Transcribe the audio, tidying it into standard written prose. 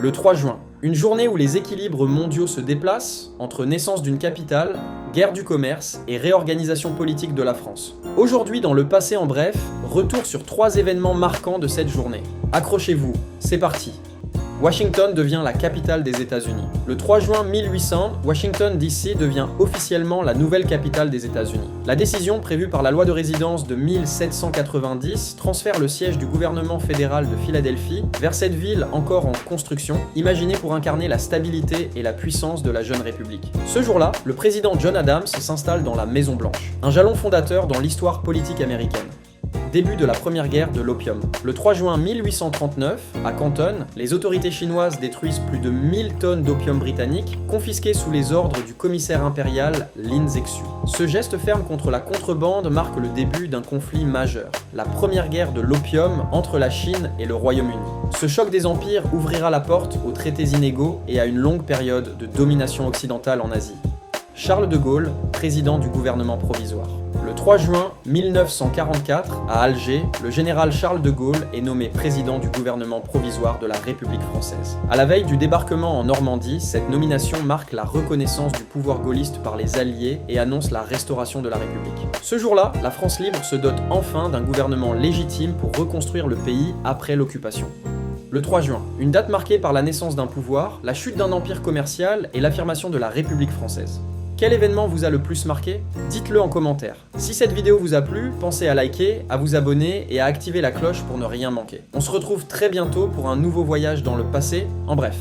Le 3 juin, une journée où les équilibres mondiaux se déplacent entre naissance d'une capitale, guerre du commerce et réorganisation politique de la France. Aujourd'hui, dans le passé en bref, retour sur 3 événements marquants de cette journée. Accrochez-vous, c'est parti. Washington devient la capitale des États-Unis. Le 3 juin 1800, Washington DC devient officiellement la nouvelle capitale des États-Unis. La décision prévue par la loi de résidence de 1790 transfère le siège du gouvernement fédéral de Philadelphie vers cette ville encore en construction, imaginée pour incarner la stabilité et la puissance de la jeune République. Ce jour-là, le président John Adams s'installe dans la Maison Blanche, un jalon fondateur dans l'histoire politique américaine. Début de la première guerre de l'opium. Le 3 juin 1839, à Canton, les autorités chinoises détruisent plus de 1000 tonnes d'opium britannique, confisquées sous les ordres du commissaire impérial Lin Zexu. Ce geste ferme contre la contrebande marque le début d'un conflit majeur, la première guerre de l'opium entre la Chine et le Royaume-Uni. Ce choc des empires ouvrira la porte aux traités inégaux et à une longue période de domination occidentale en Asie. Charles de Gaulle, président du gouvernement provisoire. Le 3 juin 1944, à Alger, le général Charles de Gaulle est nommé président du gouvernement provisoire de la République française. À la veille du débarquement en Normandie, cette nomination marque la reconnaissance du pouvoir gaulliste par les Alliés et annonce la restauration de la République. Ce jour-là, la France libre se dote enfin d'un gouvernement légitime pour reconstruire le pays après l'occupation. Le 3 juin, une date marquée par la naissance d'un pouvoir, la chute d'un empire commercial et l'affirmation de la République française. Quel événement vous a le plus marqué? Dites-le en commentaire. Si cette vidéo vous a plu, pensez à liker, à vous abonner et à activer la cloche pour ne rien manquer. On se retrouve très bientôt pour un nouveau voyage dans le passé, en bref.